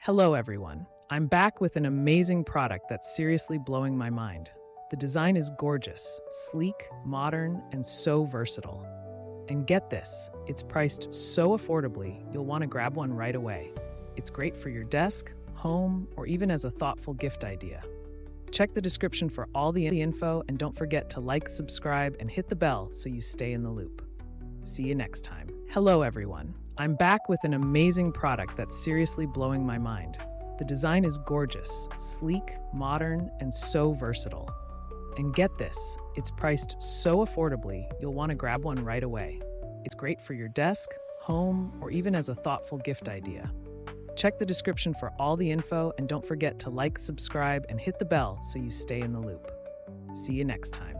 Hello, everyone. I'm back with an amazing product that's seriously blowing my mind. The design is gorgeous, sleek, modern, and so versatile. And get this, it's priced so affordably, you'll want to grab one right away. It's great for your desk, home, or even as a thoughtful gift idea. Check the description for all the info, and don't forget to like, subscribe, and hit the bell so you stay in the loop. See you next time. Hello, everyone. I'm back with an amazing product that's seriously blowing my mind. The design is gorgeous, sleek, modern, and so versatile. And get this, it's priced so affordably, you'll want to grab one right away. It's great for your desk, home, or even as a thoughtful gift idea. Check the description for all the info, and don't forget to like, subscribe, and hit the bell so you stay in the loop. See you next time.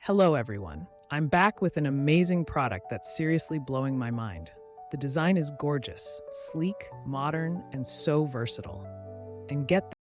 Hello, everyone. I'm back with an amazing product that's seriously blowing my mind. The design is gorgeous, sleek, modern, and so versatile. And get